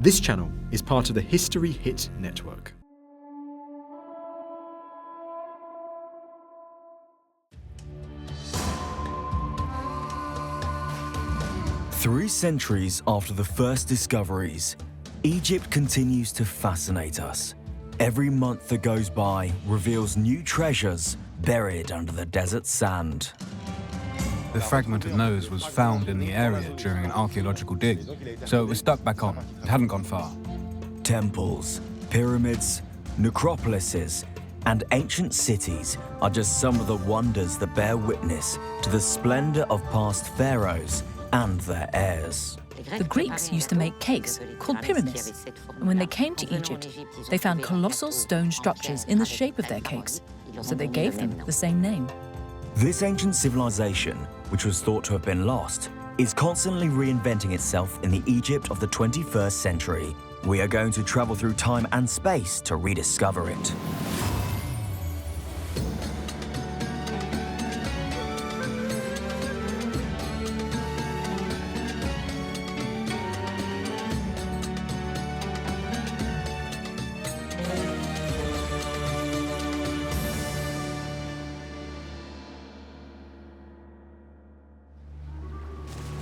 This channel is part of the History Hit network. Three centuries after the first discoveries, Egypt continues to fascinate us. Every month that goes by reveals new treasures buried under the desert sand. The fragmented nose was found in the area during an archaeological dig, so it was stuck back on. It hadn't gone far. Temples, pyramids, necropolises, and ancient cities are just some of the wonders that bear witness to the splendor of past pharaohs and their heirs. The Greeks used to make cakes called pyramids, and when they came to Egypt, they found colossal stone structures in the shape of their cakes, so they gave them the same name. This ancient civilization, which was thought to have been lost, is constantly reinventing itself in the Egypt of the 21st century. We are going to travel through time and space to rediscover it.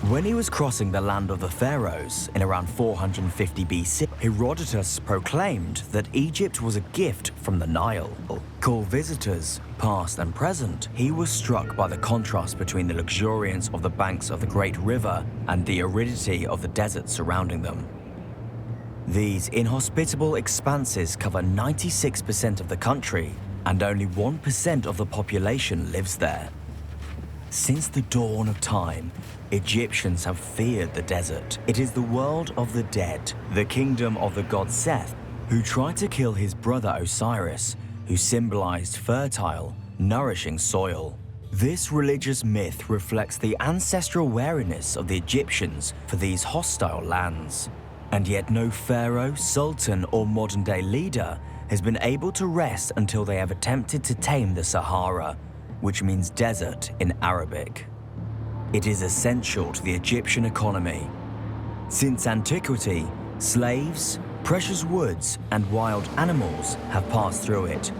When he was crossing the land of the pharaohs in around 450 BC, Herodotus proclaimed that Egypt was a gift from the Nile. Called visitors, past and present, he was struck by the contrast between the luxuriance of the banks of the great river and the aridity of the desert surrounding them. These inhospitable expanses cover 96% of the country, and only 1% of the population lives there. Since the dawn of time, Egyptians have feared the desert. It is the world of the dead, the kingdom of the god Seth, who tried to kill his brother Osiris, who symbolized fertile, nourishing soil. This religious myth reflects the ancestral wariness of the Egyptians for these hostile lands. And yet no pharaoh, sultan, or modern-day leader has been able to rest until they have attempted to tame the Sahara, which means desert in Arabic. It is essential to the Egyptian economy. Since antiquity, slaves, precious woods, and wild animals have passed through it,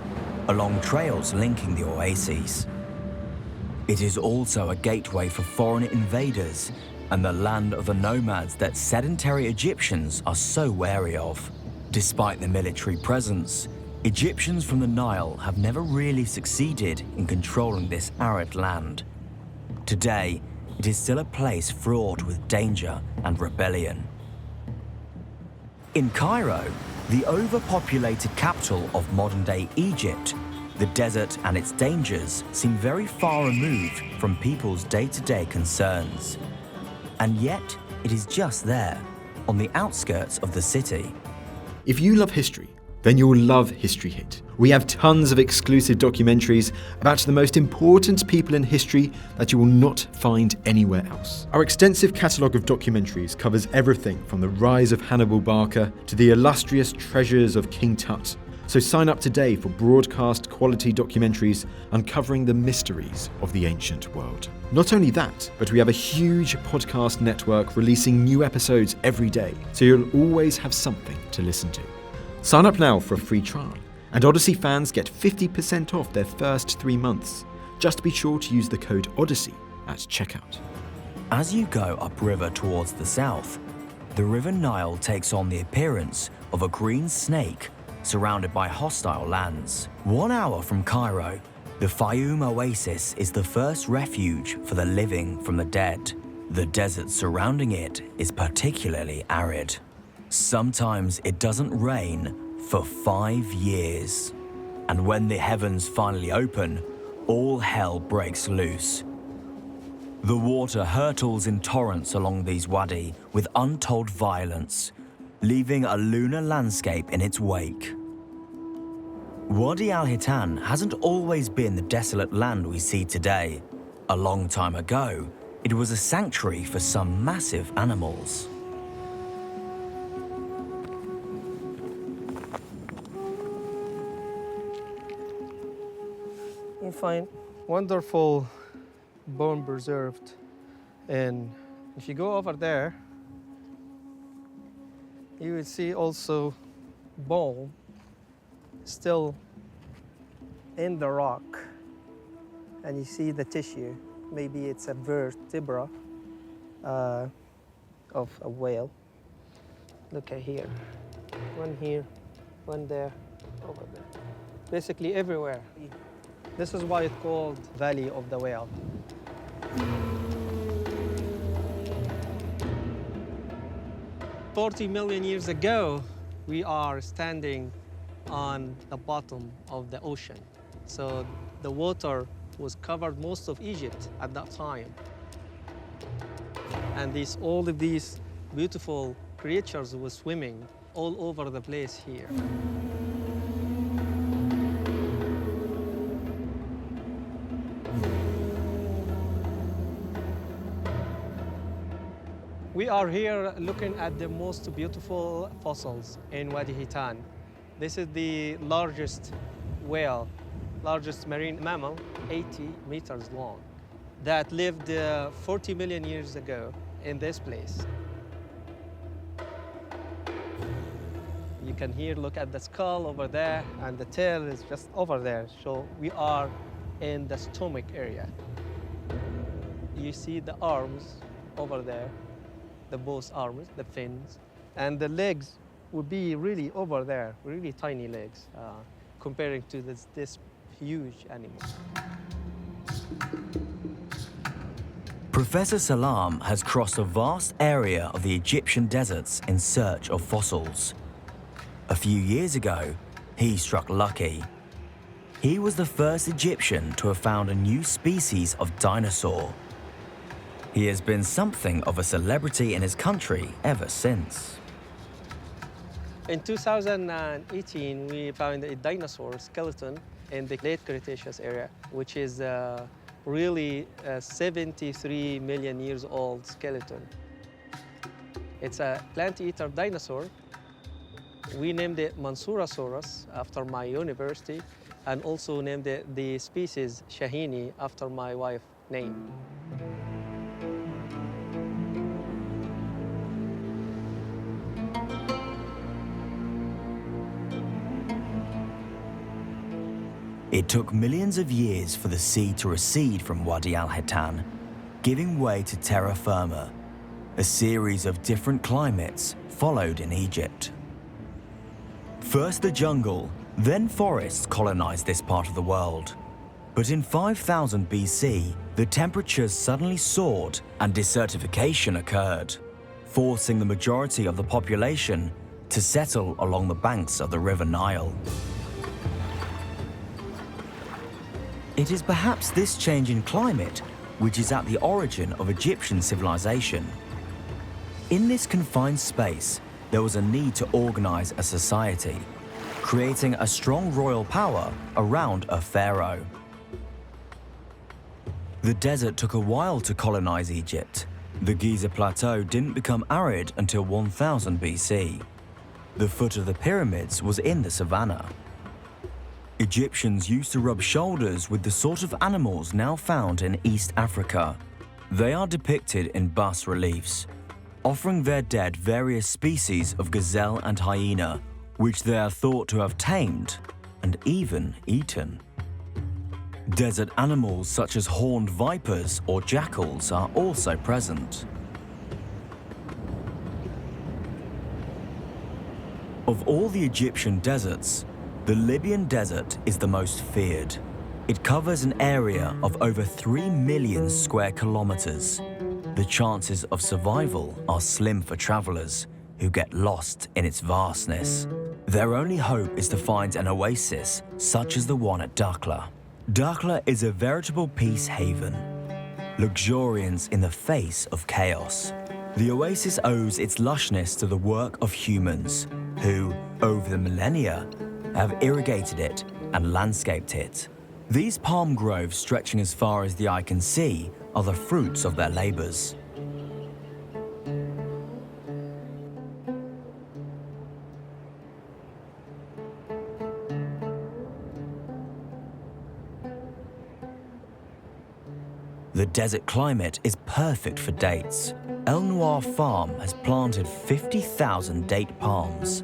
along trails linking the oases. It is also a gateway for foreign invaders and the land of the nomads that sedentary Egyptians are so wary of. Despite the military presence, Egyptians from the Nile have never really succeeded in controlling this arid land. Today, it is still a place fraught with danger and rebellion. In Cairo, the overpopulated capital of modern-day Egypt, the desert and its dangers seem very far removed from people's day-to-day concerns. And yet, it is just there, on the outskirts of the city. If you love history, then you'll love History Hit. We have tons of exclusive documentaries about the most important people in history that you will not find anywhere else. Our extensive catalogue of documentaries covers everything from the rise of Hannibal Barca to the illustrious treasures of King Tut. So sign up today for broadcast quality documentaries uncovering the mysteries of the ancient world. Not only that, but we have a huge podcast network releasing new episodes every day, so you'll always have something to listen to. Sign up now for a free trial, and Odyssey fans get 50% off their first 3 months. Just be sure to use the code Odyssey at checkout. As you go upriver towards the south, the River Nile takes on the appearance of a green snake surrounded by hostile lands. 1 hour from Cairo, the Fayoum oasis is the first refuge for the living from the dead. The desert surrounding it is particularly arid. Sometimes it doesn't rain for 5 years. And when the heavens finally open, all hell breaks loose. The water hurtles in torrents along these wadi with untold violence, leaving a lunar landscape in its wake. Wadi al-Hitan hasn't always been the desolate land we see today. A long time ago, it was a sanctuary for some massive animals. You find wonderful bone preserved, and if you go over there, You will see also bone still in the rock. And you see the tissue. Maybe it's a vertebra of a whale. Look at here. One here, one there, over there. Basically everywhere. This is why it's called Valley of the Whale. $40 million years ago, we are standing on the bottom of the ocean. So the water was covered most of Egypt at that time. And all of these beautiful creatures were swimming all over the place here. We are here looking at the most beautiful fossils in Wadi al-Hitan. This is the largest whale, largest marine mammal, 80 meters long, that lived 40 million years ago in this place. You can here look at the skull over there, and the tail is just over there. So we are in the stomach area. You see the arms over there, both arms, the fins, and the legs would be really over there, really tiny legs, comparing to this huge animal. Professor Salam has crossed a vast area of the Egyptian deserts in search of fossils. A few years ago, he struck lucky. He was the first Egyptian to have found a new species of dinosaur. He has been something of a celebrity in his country ever since. In 2018, we found a dinosaur skeleton in the late Cretaceous area, which is really a 73 million years old skeleton. It's a plant-eater dinosaur. We named it Mansourasaurus after my university, and also named it the species Shahini after my wife's name. It took millions of years for the sea to recede from Wadi al-Hitan, giving way to terra firma. A series of different climates followed in Egypt. First the jungle, then forests colonized this part of the world. But in 5000 BC, the temperatures suddenly soared and desertification occurred, forcing the majority of the population to settle along the banks of the River Nile. It is perhaps this change in climate which is at the origin of Egyptian civilization. In this confined space, there was a need to organize a society, creating a strong royal power around a pharaoh. The desert took a while to colonize Egypt. The Giza Plateau didn't become arid until 1000 BC. The foot of the pyramids was in the savannah. Egyptians used to rub shoulders with the sort of animals now found in East Africa. They are depicted in bas-reliefs, offering their dead various species of gazelle and hyena, which they are thought to have tamed and even eaten. Desert animals such as horned vipers or jackals are also present. Of all the Egyptian deserts, the Libyan desert is the most feared. It covers an area of over 3 million square kilometers. The chances of survival are slim for travelers who get lost in its vastness. Their only hope is to find an oasis such as the one at Dakhla. Dakhla is a veritable peace haven, luxuriance in the face of chaos. The oasis owes its lushness to the work of humans who, over the millennia, have irrigated it and landscaped it. These palm groves stretching as far as the eye can see are the fruits of their labors. The desert climate is perfect for dates. El Noir Farm has planted 50,000 date palms.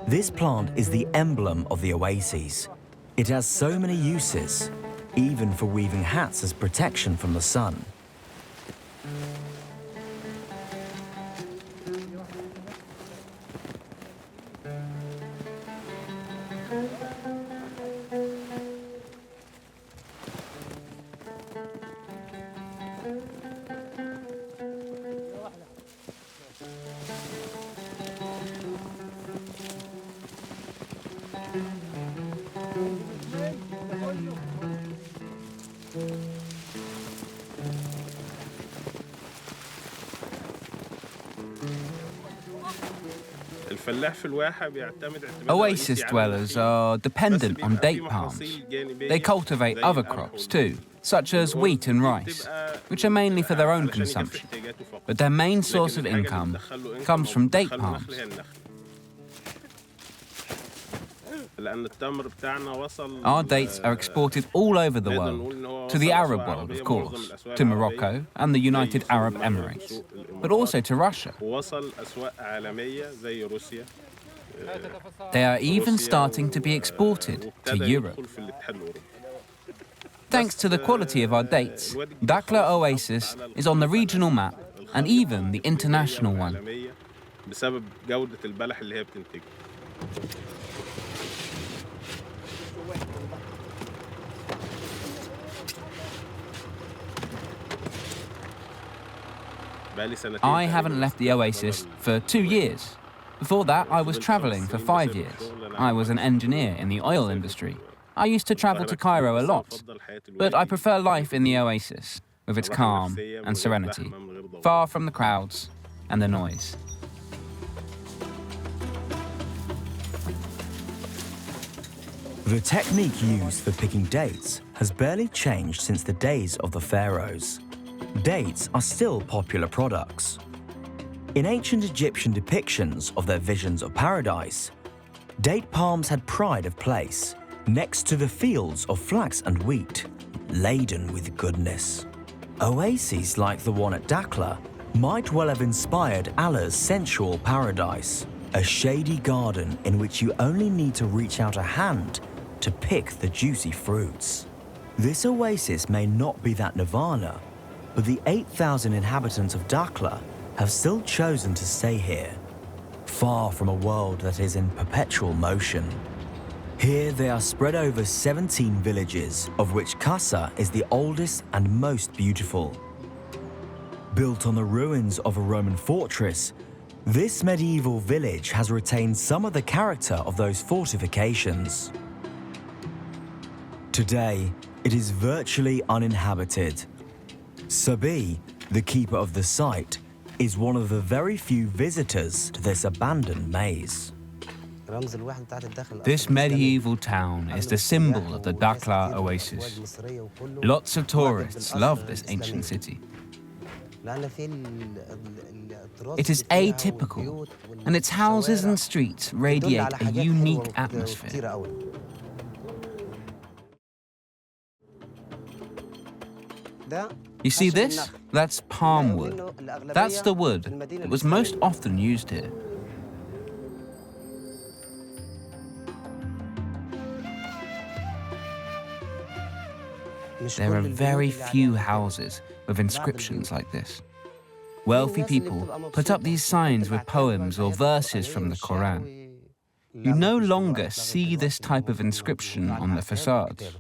This plant is the emblem of the oases. It has so many uses, even for weaving hats as protection from the sun. Oasis dwellers are dependent on date palms. They cultivate other crops too, such as wheat and rice, which are mainly for their own consumption. But their main source of income comes from date palms. Our dates are exported all over the world, to the Arab world, of course, to Morocco and the United Arab Emirates, but also to Russia. They are even starting to be exported to Europe. Thanks to the quality of our dates, Dakhla Oasis is on the regional map and even the international one. I haven't left the oasis for 2 years. Before that, I was traveling for 5 years. I was an engineer in the oil industry. I used to travel to Cairo a lot, but I prefer life in the oasis, with its calm and serenity, far from the crowds and the noise. The technique used for picking dates has barely changed since the days of the pharaohs. Dates are still popular products. In ancient Egyptian depictions of their visions of paradise, date palms had pride of place, next to the fields of flax and wheat, laden with goodness. Oases like the one at Dakhla might well have inspired Allah's sensual paradise, a shady garden in which you only need to reach out a hand to pick the juicy fruits. This oasis may not be that nirvana, but the 8,000 inhabitants of Dakhla have still chosen to stay here, far from a world that is in perpetual motion. Here they are spread over 17 villages, of which Casa is the oldest and most beautiful. Built on the ruins of a Roman fortress, this medieval village has retained some of the character of those fortifications. Today, it is virtually uninhabited. Sabi, the keeper of the site, is one of the very few visitors to this abandoned maze. This medieval town is the symbol of the Dakhla oasis. Lots of tourists love this ancient city. It is atypical, and its houses and streets radiate a unique atmosphere. You see this? That's palm wood. That's the wood that was most often used here. There are very few houses with inscriptions like this. Wealthy people put up these signs with poems or verses from the Quran. You no longer see this type of inscription on the facades.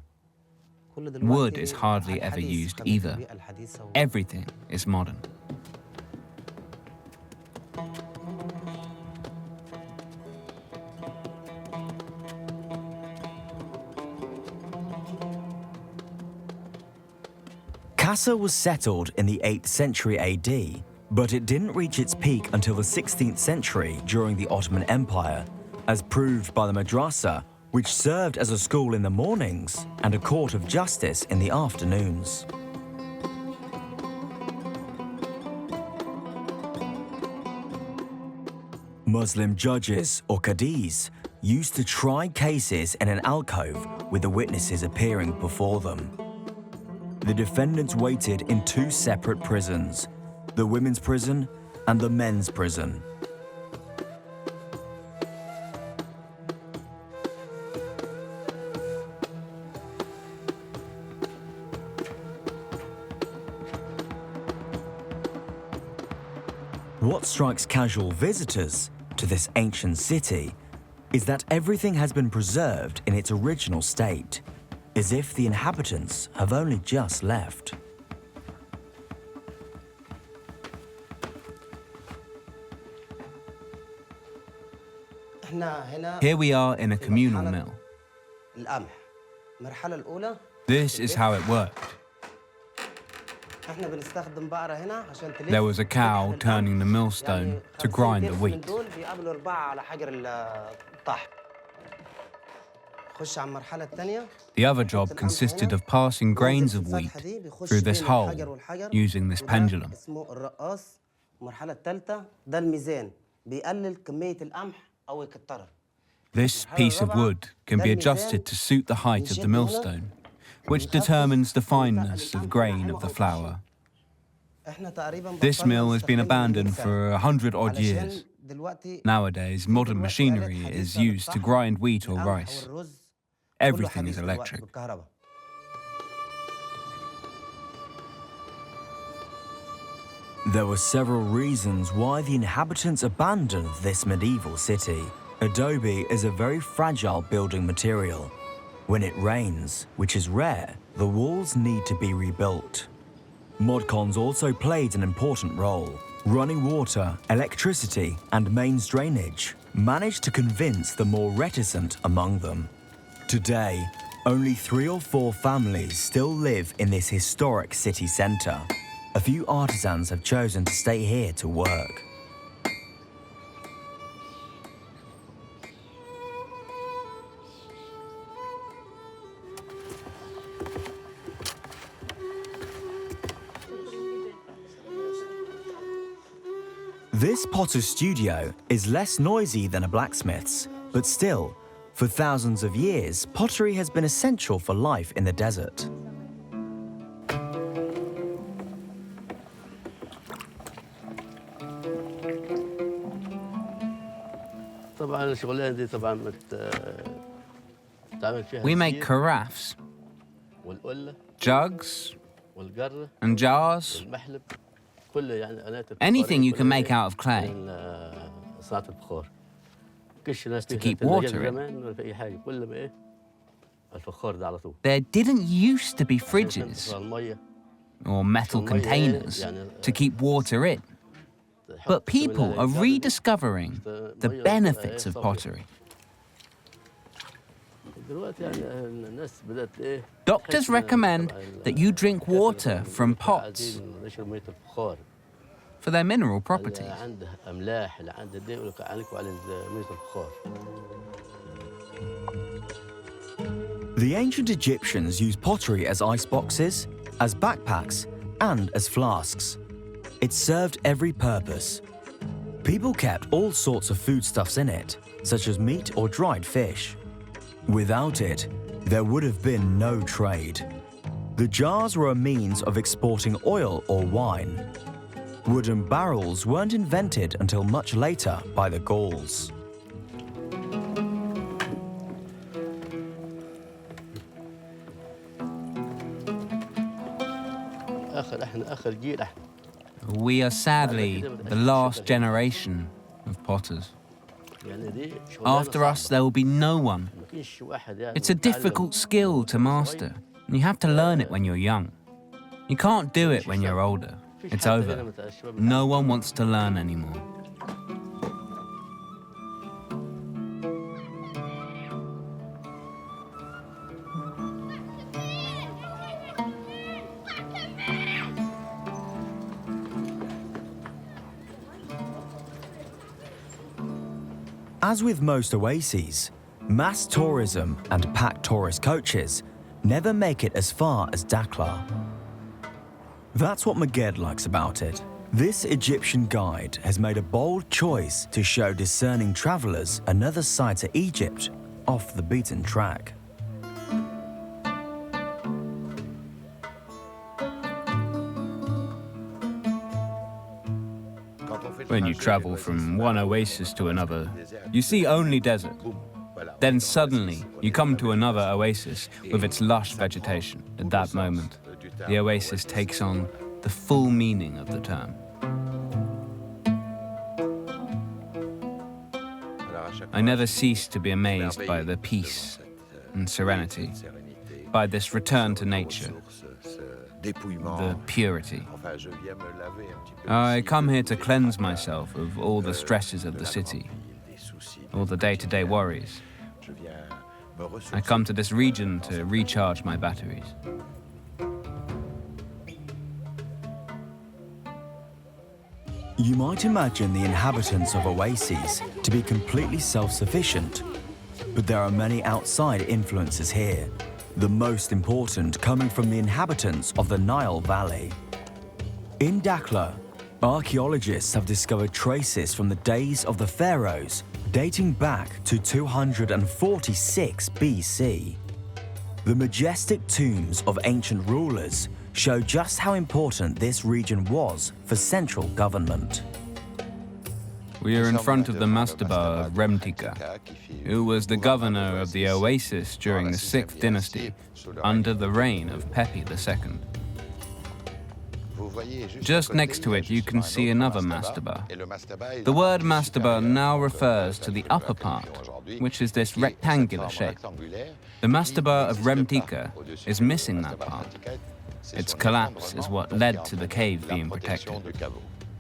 Wood is hardly ever used either. Everything is modern. Casa was settled in the 8th century AD, but it didn't reach its peak until the 16th century during the Ottoman Empire, as proved by the madrasa, which served as a school in the mornings and a court of justice in the afternoons. Muslim judges, or qadis, used to try cases in an alcove with the witnesses appearing before them. The defendants waited in 2 separate prisons, the women's prison, and the men's prison. What strikes casual visitors to this ancient city is that everything has been preserved in its original state, as if the inhabitants have only just left. Here we are in a communal mill. This is how it worked. There was a cow turning the millstone to grind the wheat. The other job consisted of passing grains of wheat through this hole using this pendulum. This piece of wood can be adjusted to suit the height of the millstone, which determines the fineness of grain of the flour. This mill has been abandoned for 100-odd years. Nowadays, modern machinery is used to grind wheat or rice. Everything is electric. There were several reasons why the inhabitants abandoned this medieval city. Adobe is a very fragile building material. When it rains, which is rare, the walls need to be rebuilt. Modcons also played an important role. Running water, electricity, and mains drainage managed to convince the more reticent among them. Today, only 3 or 4 families still live in this historic city centre. A few artisans have chosen to stay here to work. This potter's studio is less noisy than a blacksmith's, but still, for thousands of years, pottery has been essential for life in the desert. We make carafes, jugs, and jars. Anything you can make out of clay to keep water in. There didn't used to be fridges or metal containers to keep water in. But people are rediscovering the benefits of pottery. Doctors recommend that you drink water from pots for their mineral properties. The ancient Egyptians used pottery as ice boxes, as backpacks, and as flasks. It served every purpose. People kept all sorts of foodstuffs in it, such as meat or dried fish. Without it, there would have been no trade. The jars were a means of exporting oil or wine. Wooden barrels weren't invented until much later by the Gauls. We are sadly the last generation of potters. After us, there will be no one. It's a difficult skill to master, and you have to learn it when you're young. You can't do it when you're older. It's over. No one wants to learn anymore. As with most oases, mass tourism and packed tourist coaches never make it as far as Dakhla. That's what Maged likes about it. This Egyptian guide has made a bold choice to show discerning travelers another side to Egypt off the beaten track. When you travel from one oasis to another, you see only desert. Then suddenly, you come to another oasis with its lush vegetation. At that moment, the oasis takes on the full meaning of the term. I never cease to be amazed by the peace and serenity, by this return to nature, the purity. I come here to cleanse myself of all the stresses of the city, all the day-to-day worries. I come to this region to recharge my batteries. You might imagine the inhabitants of oases to be completely self-sufficient, but there are many outside influences here, the most important coming from the inhabitants of the Nile Valley. In Dakhla, archaeologists have discovered traces from the days of the pharaohs dating back to 246 BC. The majestic tombs of ancient rulers show just how important this region was for central government. We are in front of the mastaba of Remtika, who was the governor of the oasis during the 6th dynasty under the reign of Pepi II. Just next to it, you can see another mastaba. The word mastaba now refers to the upper part, which is this rectangular shape. The mastaba of Remtika is missing that part. Its collapse is what led to the cave being protected.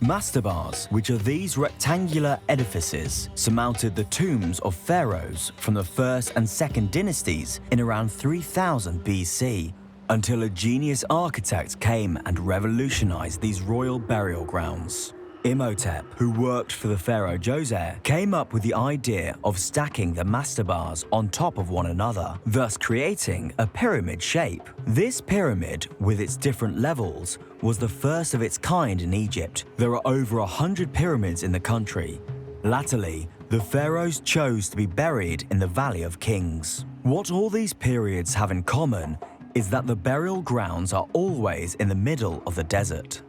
Mastabas, which are these rectangular edifices, surmounted the tombs of pharaohs from the 1st and 2nd dynasties in around 3000 BC, until a genius architect came and revolutionized these royal burial grounds. Imhotep, who worked for the pharaoh Djoser, came up with the idea of stacking the mastabas on top of one another, thus creating a pyramid shape. This pyramid, with its different levels, was the first of its kind in Egypt. There are over 100 pyramids in the country. Latterly, the pharaohs chose to be buried in the Valley of Kings. What all these periods have in common is that the burial grounds are always in the middle of the desert.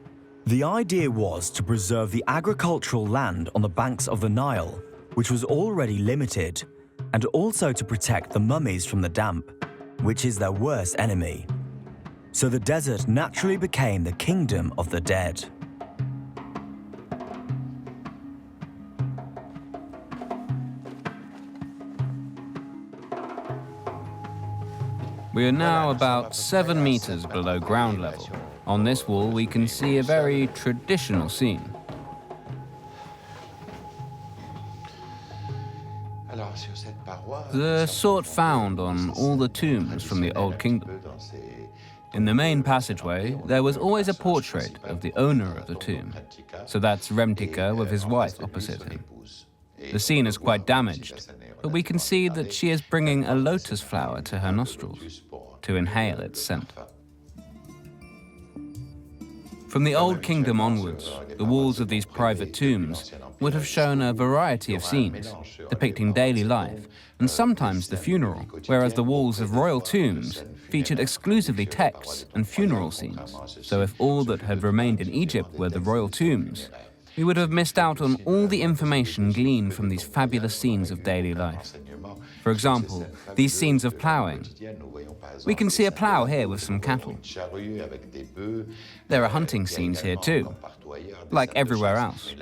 The idea was to preserve the agricultural land on the banks of the Nile, which was already limited, and also to protect the mummies from the damp, which is their worst enemy. So the desert naturally became the kingdom of the dead. We are now about 7 meters below ground level. On this wall, we can see a very traditional scene. The sort found on all the tombs from the Old Kingdom. In the main passageway, there was always a portrait of the owner of the tomb. So that's Remtika with his wife opposite him. The scene is quite damaged, but we can see that she is bringing a lotus flower to her nostrils to inhale its scent. From the Old Kingdom onwards, the walls of these private tombs would have shown a variety of scenes, depicting daily life, and sometimes the funeral, whereas the walls of royal tombs featured exclusively texts and funeral scenes. So if all that had remained in Egypt were the royal tombs, we would have missed out on all the information gleaned from these fabulous scenes of daily life. For example, these scenes of ploughing. We can see a plough here with some cattle. There are hunting scenes here too, like everywhere else.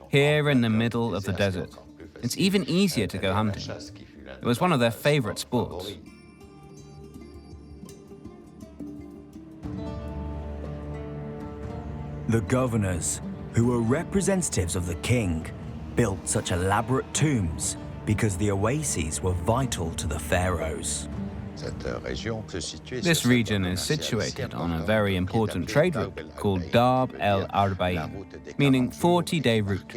Here in the middle of the desert, it's even easier to go hunting. It was one of their favorite sports. The governors, who were representatives of the king, built such elaborate tombs because the oases were vital to the pharaohs. This region is situated on a very important trade route called Darb el-Arba'in, meaning 40-day route.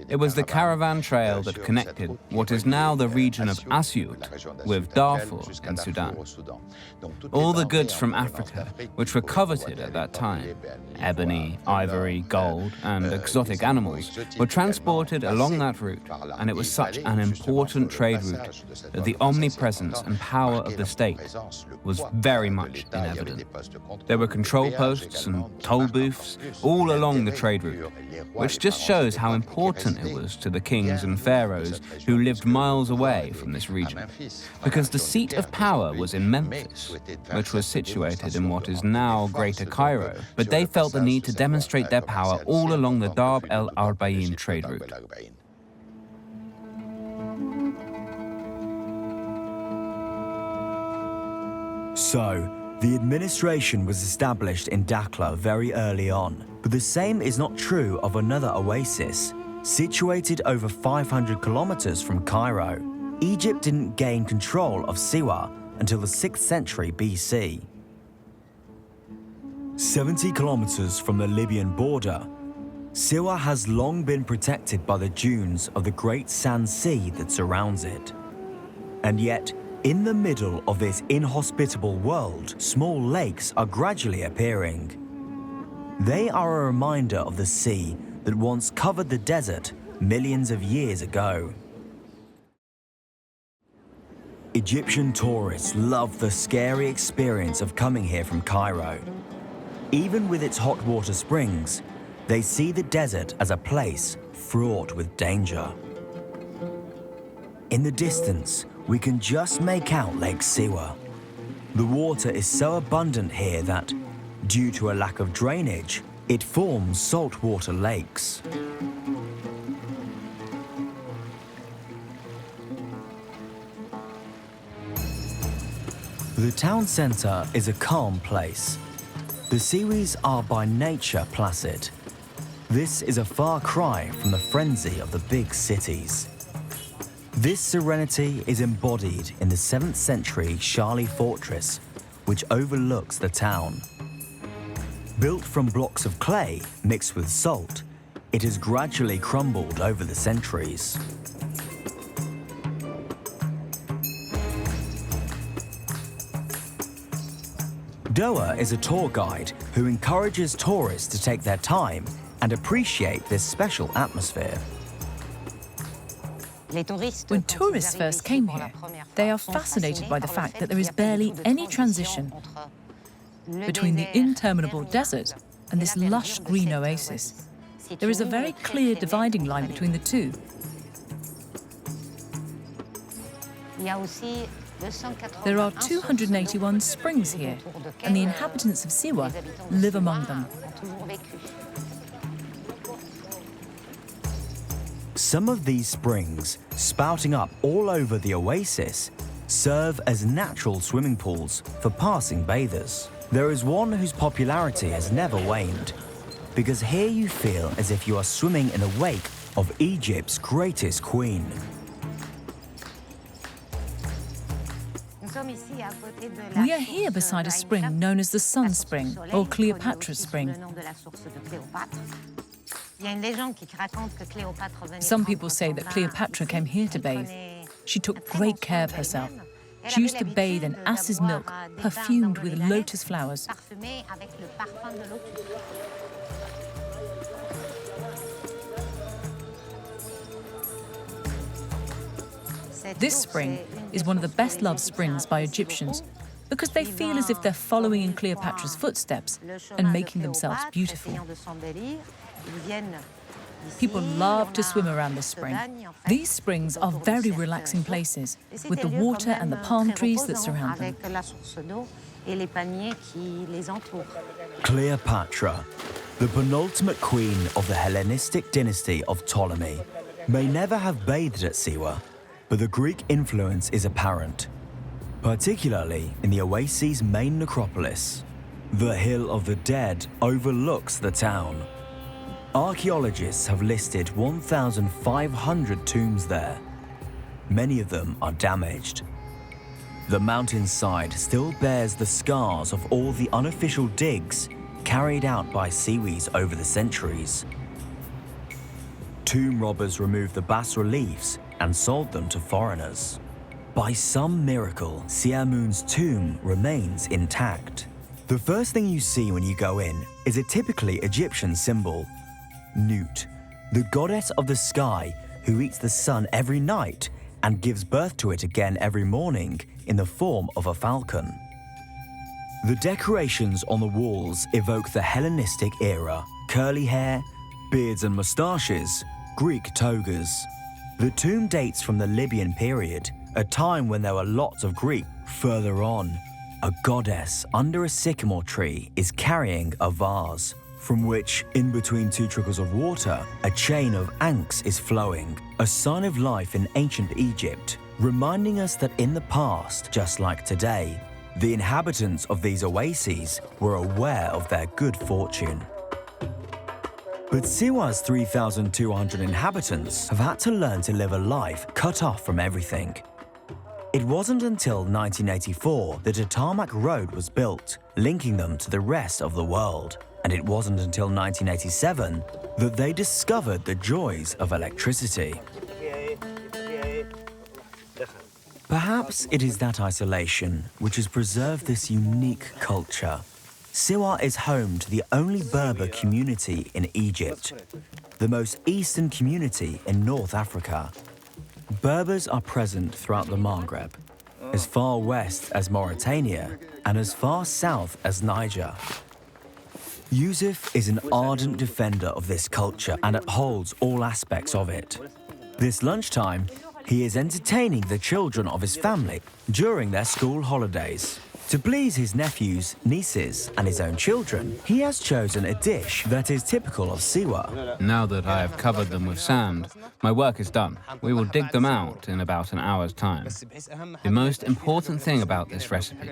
It was the caravan trail that connected what is now the region of Asyut with Darfur in Sudan. All the goods from Africa, which were coveted at that time, ebony, ivory, gold, and exotic animals, were transported along that route, and it was such an important trade route that the omnipresence and power of this state was very much in evidence. There were control posts and toll booths all along the trade route, which just shows how important it was to the kings and pharaohs who lived miles away from this region, because the seat of power was in Memphis, which was situated in what is now Greater Cairo, but they felt the need to demonstrate their power all along the Darb el-Arba'in trade route. So, the administration was established in Dakhla very early on, but the same is not true of another oasis. Situated over 500 kilometers from Cairo, Egypt didn't gain control of Siwa until the 6th century BC. 70 kilometers from the Libyan border, Siwa has long been protected by the dunes of the Great Sand Sea that surrounds it. And yet, in the middle of this inhospitable world, small lakes are gradually appearing. They are a reminder of the sea that once covered the desert millions of years ago. Egyptian tourists love the scary experience of coming here from Cairo. Even with its hot water springs, they see the desert as a place fraught with danger. In the distance, we can just make out Lake Siwa. The water is so abundant here that, due to a lack of drainage, it forms saltwater lakes. The town centre is a calm place. The Siwis are by nature placid. This is a far cry from the frenzy of the big cities. This serenity is embodied in the 7th century Shali fortress, which overlooks the town. Built from blocks of clay mixed with salt, it has gradually crumbled over the centuries. Doa is a tour guide who encourages tourists to take their time and appreciate this special atmosphere. When tourists first came here, they are fascinated by the fact that there is barely any transition between the interminable desert and this lush green oasis. There is a very clear dividing line between the two. There are 281 springs here, and the inhabitants of Siwa live among them. Some of these springs, spouting up all over the oasis, serve as natural swimming pools for passing bathers. There is one whose popularity has never waned, because here you feel as if you are swimming in the wake of Egypt's greatest queen. We are here beside a spring known as the Sun Spring, or Cleopatra's Spring. Some people say that Cleopatra came here to bathe. She took great care of herself. She used to bathe in ass's milk, perfumed with lotus flowers. This spring is one of the best-loved springs by Egyptians because they feel as if they're following in Cleopatra's footsteps and making themselves beautiful. People love to swim around this spring. These springs are very relaxing places, with the water and the palm trees that surround them. Cleopatra, the penultimate queen of the Hellenistic dynasty of Ptolemy, may never have bathed at Siwa, but the Greek influence is apparent, particularly in the oasis's main necropolis. The Hill of the Dead overlooks the town. Archaeologists have listed 1,500 tombs there. Many of them are damaged. The mountainside still bears the scars of all the unofficial digs carried out by Siwis over the centuries. Tomb robbers removed the bas-reliefs and sold them to foreigners. By some miracle, Siamun's tomb remains intact. The first thing you see when you go in is a typically Egyptian symbol, Nut, the goddess of the sky who eats the sun every night and gives birth to it again every morning in the form of a falcon. The decorations on the walls evoke the Hellenistic era: curly hair, beards and moustaches, Greek togas. The tomb dates from the Libyan period, a time when there were lots of Greek. Further on, a goddess under a sycamore tree is carrying a vase, from which, in between two trickles of water, a chain of ankhs is flowing, a sign of life in ancient Egypt, reminding us that in the past, just like today, the inhabitants of these oases were aware of their good fortune. But Siwa's 3,200 inhabitants have had to learn to live a life cut off from everything. It wasn't until 1984 that a tarmac road was built, linking them to the rest of the world. And it wasn't until 1987 that they discovered the joys of electricity. Perhaps it is that isolation which has preserved this unique culture. Siwa is home to the only Berber community in Egypt, the most eastern community in North Africa. Berbers are present throughout the Maghreb, as far west as Mauritania and as far south as Niger. Yusuf is an ardent defender of this culture and upholds all aspects of it. This lunchtime, he is entertaining the children of his family during their school holidays. To please his nephews, nieces, and his own children, he has chosen a dish that is typical of Siwa. Now that I have covered them with sand, my work is done. We will dig them out in about an hour's time. The most important thing about this recipe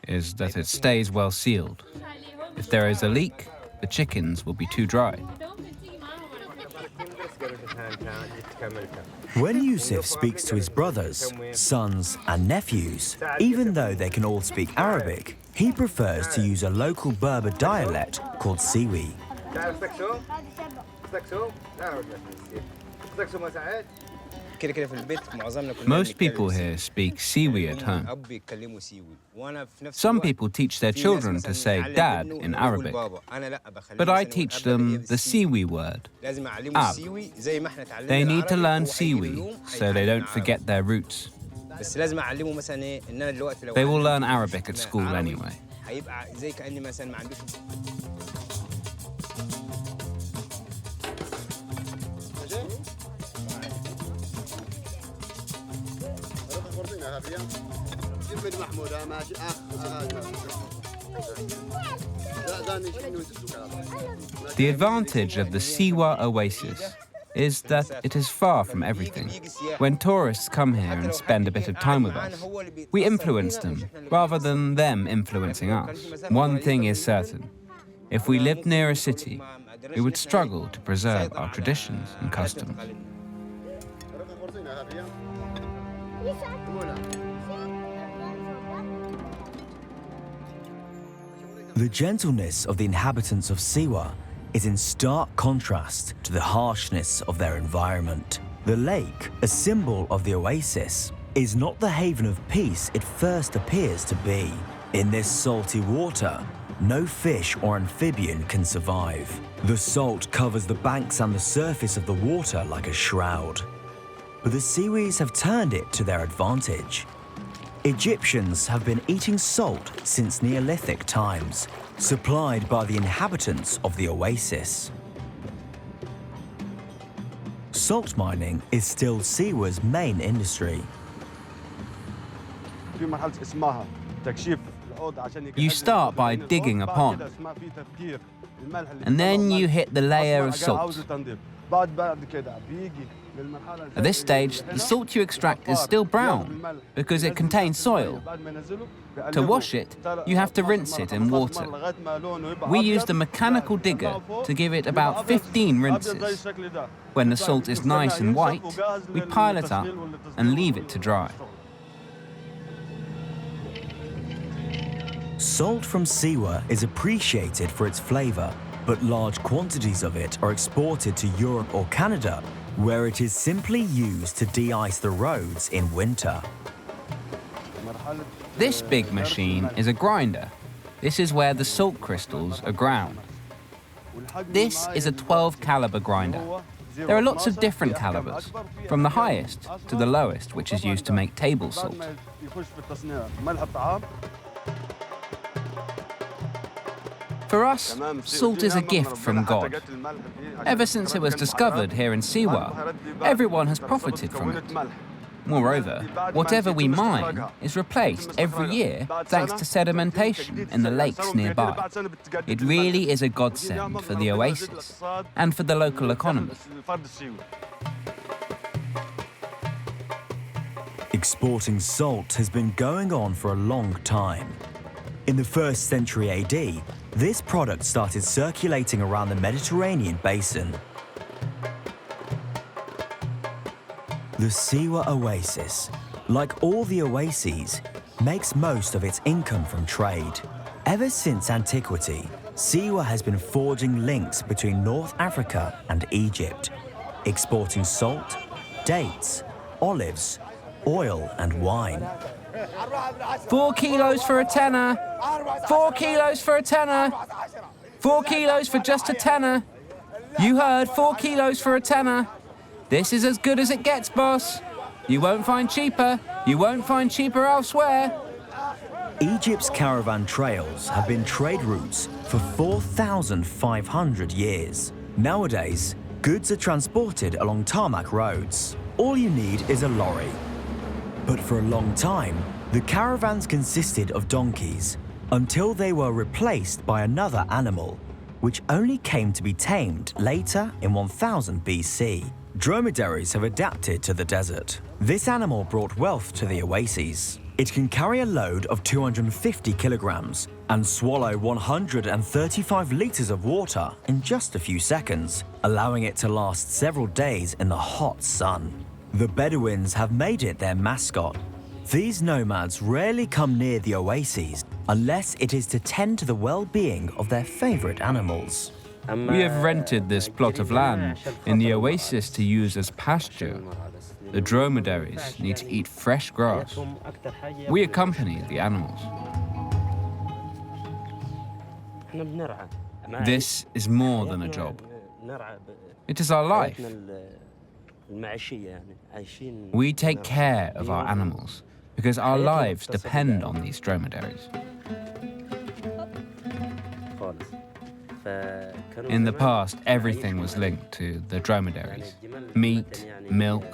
is that it stays well sealed. If there is a leak, the chickens will be too dry. When Yusuf speaks to his brothers, sons, and nephews, even though they can all speak Arabic, he prefers to use a local Berber dialect called Siwi. Most people here speak Siwi at home. Some people teach their children to say dad in Arabic, but I teach them the Siwi word, ab. They need to learn Siwi so they don't forget their roots. They will learn Arabic at school anyway. The advantage of the Siwa oasis is that it is far from everything. When tourists come here and spend a bit of time with us, we influence them rather than them influencing us. One thing is certain: if we lived near a city, we would struggle to preserve our traditions and customs. The gentleness of the inhabitants of Siwa is in stark contrast to the harshness of their environment. The lake, a symbol of the oasis, is not the haven of peace it first appears to be. In this salty water, no fish or amphibian can survive. The salt covers the banks and the surface of the water like a shroud. But the Siwis have turned it to their advantage. Egyptians have been eating salt since Neolithic times, supplied by the inhabitants of the oasis. Salt mining is still Siwa's main industry. You start by digging a pond, and then you hit the layer of salt. At this stage, the salt you extract is still brown because it contains soil. To wash it, you have to rinse it in water. We use the mechanical digger to give it about 15 rinses. When the salt is nice and white, we pile it up and leave it to dry. Salt from Siwa is appreciated for its flavor, but large quantities of it are exported to Europe or Canada, where it is simply used to de-ice the roads in winter. This big machine is a grinder. This is where the salt crystals are ground. This is a 12 caliber grinder. There are lots of different calibers, from the highest to the lowest, which is used to make table salt. For us, salt is a gift from God. Ever since it was discovered here in Siwa, everyone has profited from it. Moreover, whatever we mine is replaced every year thanks to sedimentation in the lakes nearby. It really is a godsend for the oasis and for the local economy. Exporting salt has been going on for a long time. In the 1st century AD, this product started circulating around the Mediterranean basin. The Siwa oasis, like all the oases, makes most of its income from trade. Ever since antiquity, Siwa has been forging links between North Africa and Egypt, exporting salt, dates, olives, oil and wine. 4 kilos for a tenner! 4 kilos for a tenner! 4 kilos for just a tenner! You heard, 4 kilos for a tenner! This is as good as it gets, boss. You won't find cheaper. You won't find cheaper elsewhere. Egypt's caravan trails have been trade routes for 4,500 years. Nowadays, goods are transported along tarmac roads. All you need is a lorry. But for a long time, the caravans consisted of donkeys until they were replaced by another animal, which only came to be tamed later in 1000 BC. Dromedaries have adapted to the desert. This animal brought wealth to the oases. It can carry a load of 250 kilograms and swallow 135 liters of water in just a few seconds, allowing it to last several days in the hot sun. The Bedouins have made it their mascot. These nomads rarely come near the oases unless it is to tend to the well-being of their favorite animals. We have rented this plot of land in the oasis to use as pasture. The dromedaries need to eat fresh grass. We accompany the animals. This is more than a job. It is our life. We take care of our animals because our lives depend on these dromedaries. In the past, everything was linked to the dromedaries. Meat, milk.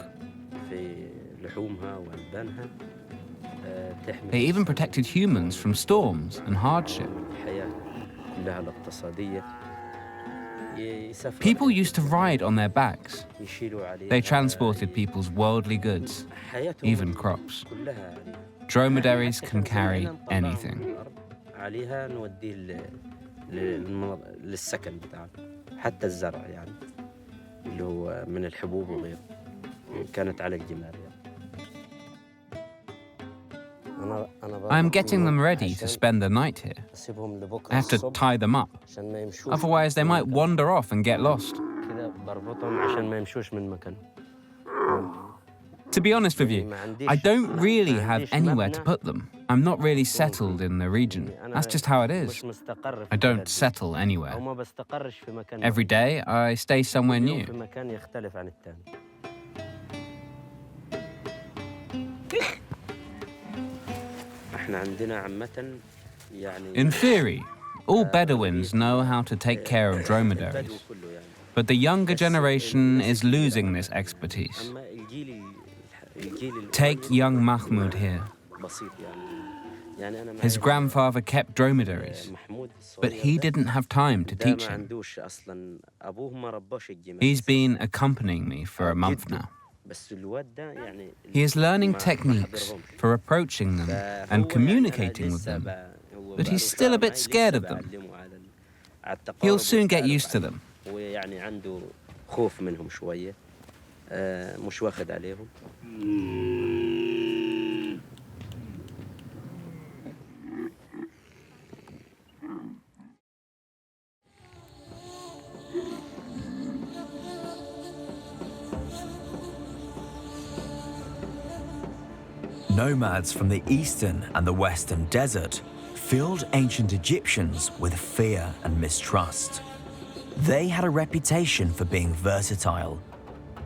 They even protected humans from storms and hardship. People used to ride on their backs. They transported people's worldly goods, even crops. Dromedaries can carry anything. للسكن بتاعنا حتى الزرع يعني اللي هو من الحبوب وغيره كانت على الجمال I'm getting them ready to spend the night here. I have to tie them up. Otherwise, they might wander off and get lost. To be honest with you, I don't really have anywhere to put them. I'm not really settled in the region. That's just how it is. I don't settle anywhere. Every day, I stay somewhere new. In theory, all Bedouins know how to take care of dromedaries. But the younger generation is losing this expertise. Take young Mahmoud here. His grandfather kept dromedaries, but he didn't have time to teach him. He's been accompanying me for a month now. He is learning techniques for approaching them and communicating with them, but he's still a bit scared of them. He'll soon get used to them. Nomads from the eastern and the western desert filled ancient Egyptians with fear and mistrust. They had a reputation for being versatile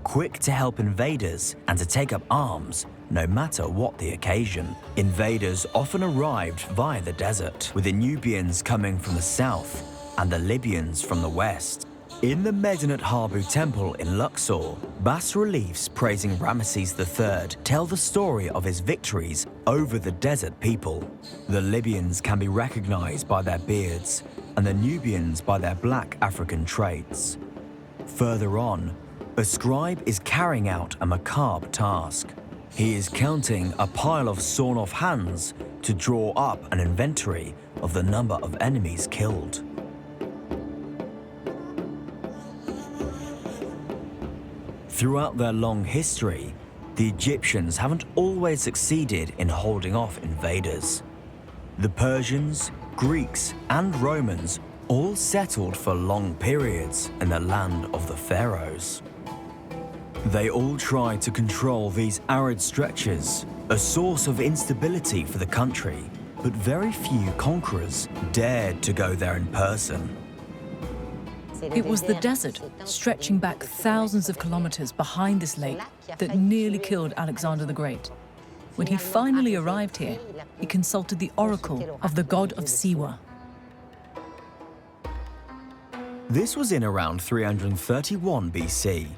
quick to help invaders and to take up arms no matter what the occasion. Invaders often arrived via the desert, with the Nubians coming from the south and the Libyans from the west. In the Medinet Habu temple in Luxor, bas-reliefs praising Ramesses III tell the story of his victories over the desert people. The Libyans can be recognized by their beards and the Nubians by their black African traits. Further on, a scribe is carrying out a macabre task. He is counting a pile of sawn-off hands to draw up an inventory of the number of enemies killed. Throughout their long history, the Egyptians haven't always succeeded in holding off invaders. The Persians, Greeks, and Romans all settled for long periods in the land of the pharaohs. They all tried to control these arid stretches, a source of instability for the country, but very few conquerors dared to go there in person. It was the desert, stretching back thousands of kilometers behind this lake, that nearly killed Alexander the Great. When he finally arrived here, he consulted the oracle of the god of Siwa. This was in around 331 BC.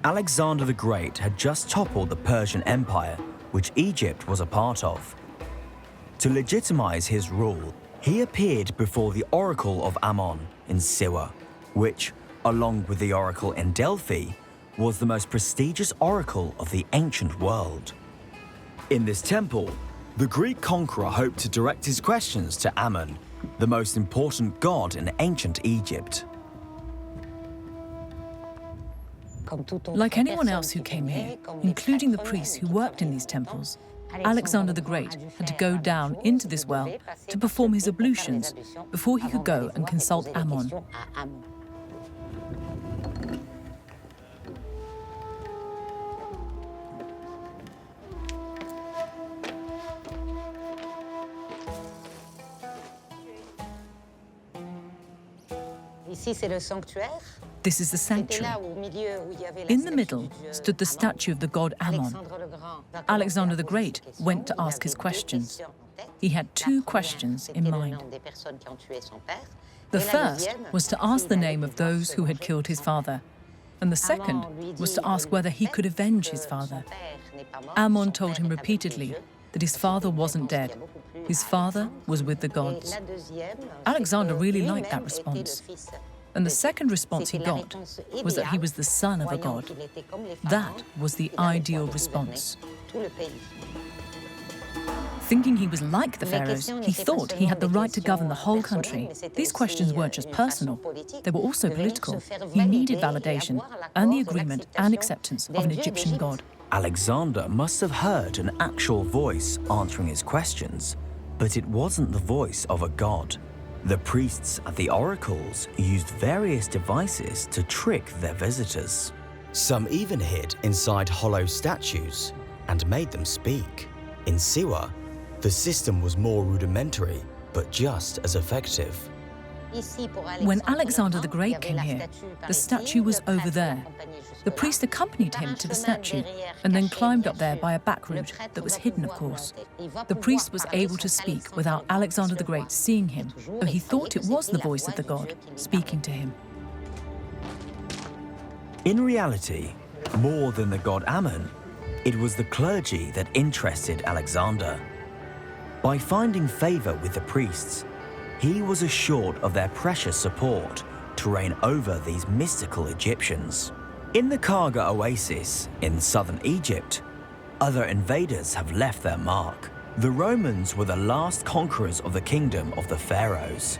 Alexander the Great had just toppled the Persian Empire, which Egypt was a part of. To legitimize his rule, he appeared before the oracle of Ammon in Siwa, which, along with the oracle in Delphi, was the most prestigious oracle of the ancient world. In this temple, the Greek conqueror hoped to direct his questions to Ammon, the most important god in ancient Egypt. Like anyone else who came here, including the priests who worked in these temples, Alexander the Great had to go down into this well to perform his ablutions before he could go and consult Ammon. This is the sanctuary. In the middle stood the statue of the god Ammon. Alexander the Great went to ask his questions. He had two questions in mind. The first was to ask the name of those who had killed his father, and the second was to ask whether he could avenge his father. Ammon told him repeatedly that his father wasn't dead. His father was with the gods. Alexander really liked that response. And the second response he got was that he was the son of a god. That was the ideal response. Thinking he was like the pharaohs, he thought he had the right to govern the whole country. These questions weren't just personal, they were also political. He needed validation and the agreement and acceptance of an Egyptian god. Alexander must have heard an actual voice answering his questions, but it wasn't the voice of a god. The priests at the oracles used various devices to trick their visitors. Some even hid inside hollow statues and made them speak. In Siwa, the system was more rudimentary, but just as effective. When Alexander the Great came here, the statue was over there. The priest accompanied him to the statue and then climbed up there by a back route that was hidden, of course. The priest was able to speak without Alexander the Great seeing him, though he thought it was the voice of the god speaking to him. In reality, more than the god Ammon, it was the clergy that interested Alexander. By finding favor with the priests, he was assured of their precious support to reign over these mystical Egyptians. In the Caravans oasis in southern Egypt, other invaders have left their mark. The Romans were the last conquerors of the kingdom of the pharaohs.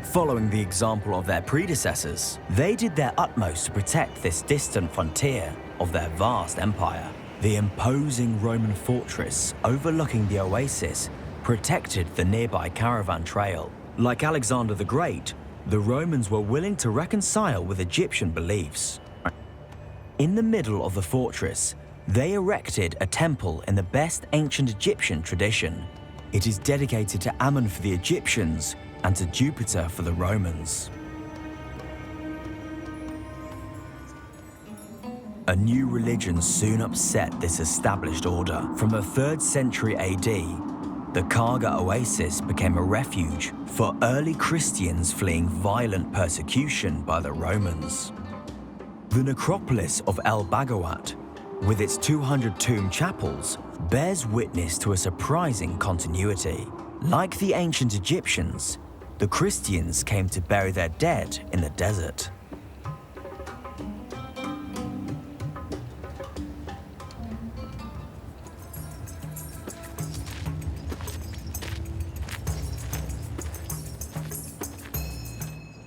Following the example of their predecessors, they did their utmost to protect this distant frontier of their vast empire. The imposing Roman fortress overlooking the oasis protected the nearby caravan trail. Like Alexander the Great, the Romans were willing to reconcile with Egyptian beliefs. In the middle of the fortress, they erected a temple in the best ancient Egyptian tradition. It is dedicated to Ammon for the Egyptians and to Jupiter for the Romans. A new religion soon upset this established order. From the 3rd century AD, the Casa oasis became a refuge for early Christians fleeing violent persecution by the Romans. The necropolis of El Bagawat, with its 200 tomb chapels, bears witness to a surprising continuity. Like the ancient Egyptians, the Christians came to bury their dead in the desert.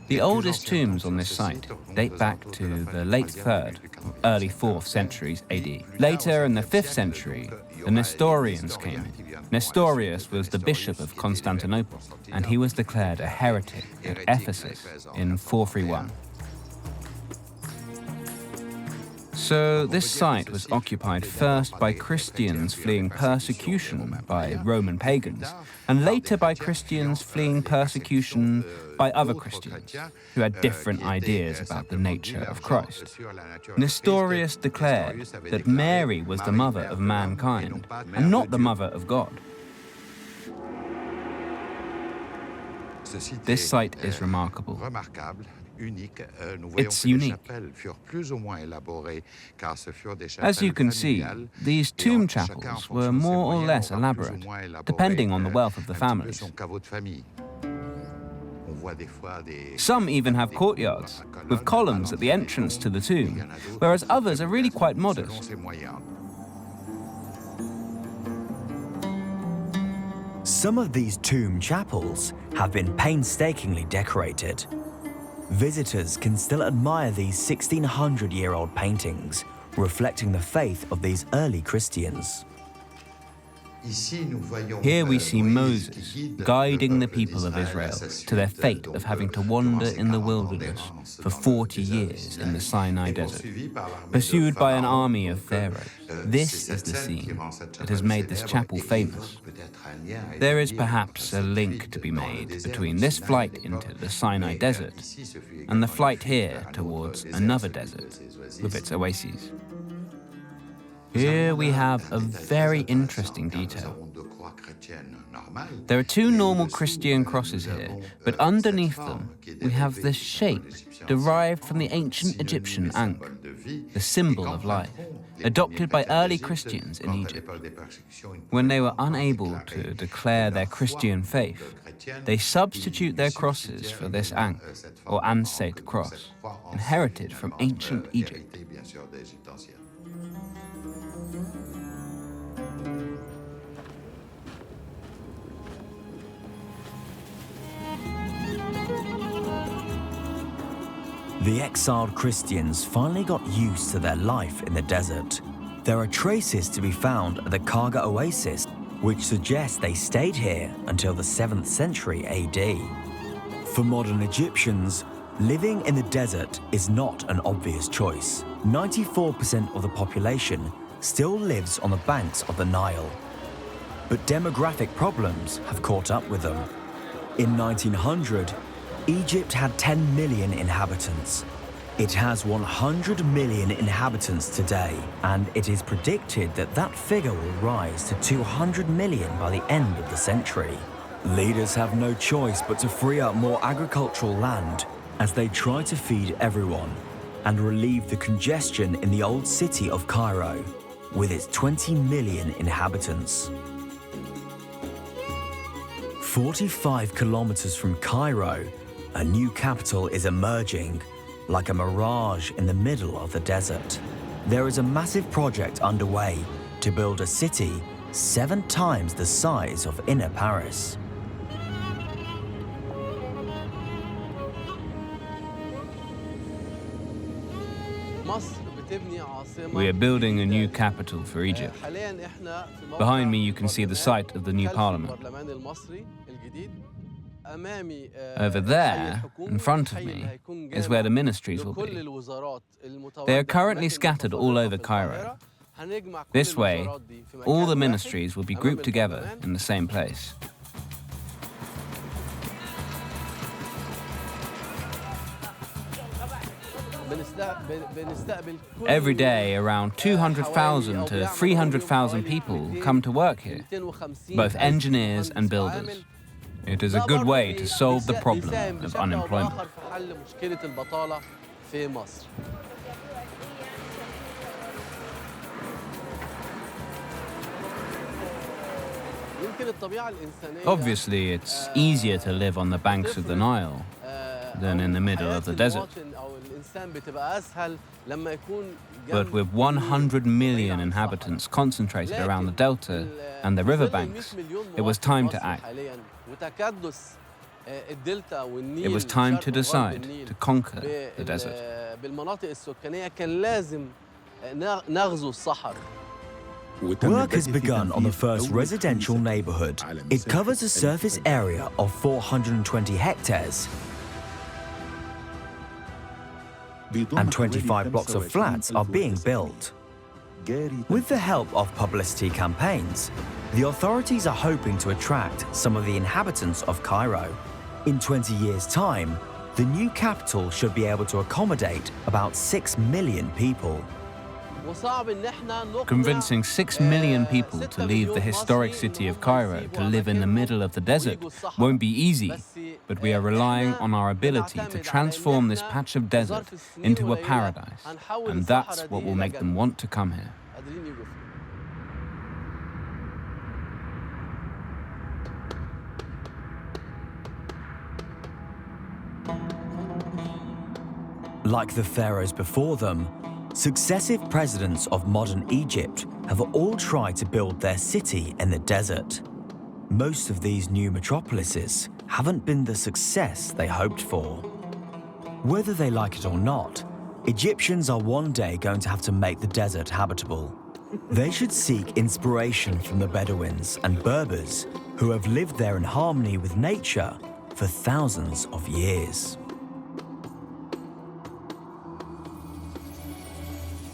The oldest tombs on this site date back to the late 3rd, early 4th centuries AD. Later, in the 5th century, the Nestorians came in. Nestorius was the bishop of Constantinople, and he was declared a heretic at Ephesus in 431. So this site was occupied first by Christians fleeing persecution by Roman pagans, and later by Christians fleeing persecution by other Christians who had different ideas about the nature of Christ. Nestorius declared that Mary was the mother of mankind and not the mother of God. This site is remarkable. It's unique. As you can see, these tomb chapels were more or less elaborate, depending on the wealth of the families. Some even have courtyards, with columns at the entrance to the tomb, whereas others are really quite modest. Some of these tomb chapels have been painstakingly decorated. Visitors can still admire these 1600-year-old paintings, reflecting the faith of these early Christians. Here we see Moses guiding the people of Israel to their fate of having to wander in the wilderness for 40 years in the Sinai desert, pursued by an army of pharaohs. This is the scene that has made this chapel famous. There is perhaps a link to be made between this flight into the Sinai desert and the flight here towards another desert with its oases. Here we have a very interesting detail. There are 2 normal Christian crosses here, but underneath them we have this shape derived from the ancient Egyptian ankh, the symbol of life, adopted by early Christians in Egypt. When they were unable to declare their Christian faith, they substitute their crosses for this ankh, or ansate cross, inherited from ancient Egypt. The exiled Christians finally got used to their life in the desert. There are traces to be found at the Casa oasis, which suggest they stayed here until the 7th century AD. For modern Egyptians, living in the desert is not an obvious choice. 94% of the population still lives on the banks of the Nile. But demographic problems have caught up with them. In 1900, Egypt had 10 million inhabitants. It has 100 million inhabitants today, and it is predicted that that figure will rise to 200 million by the end of the century. Leaders have no choice but to free up more agricultural land as they try to feed everyone and relieve the congestion in the old city of Cairo, with its 20 million inhabitants. 45 kilometers from Cairo, a new capital is emerging, like a mirage in the middle of the desert. There is a massive project underway to build a city 7 times the size of inner Paris. We are building a new capital for Egypt. Behind me you can see the site of the new parliament. Over there, in front of me, is where the ministries will be. They are currently scattered all over Cairo. This way, all the ministries will be grouped together in the same place. Every day, around 200,000 to 300,000 people come to work here, both engineers and builders. It is a good way to solve the problem of unemployment. Obviously, it's easier to live on the banks of the Nile than in the middle of the desert. But with 100 million inhabitants concentrated around the delta and the riverbanks, it was time to act. It was time to decide to conquer the desert. Work has begun on the first residential neighborhood. It covers a surface area of 420 hectares, and 25 blocks of flats are being built. With the help of publicity campaigns, the authorities are hoping to attract some of the inhabitants of Cairo. In 20 years' time, the new capital should be able to accommodate about 6 million people. Convincing 6 million people to leave the historic city of Cairo to live in the middle of the desert won't be easy, but we are relying on our ability to transform this patch of desert into a paradise, and that's what will make them want to come here. Like the pharaohs before them, successive presidents of modern Egypt have all tried to build their city in the desert. Most of these new metropolises haven't been the success they hoped for. Whether they like it or not, Egyptians are one day going to have to make the desert habitable. They should seek inspiration from the Bedouins and Berbers who have lived there in harmony with nature for thousands of years.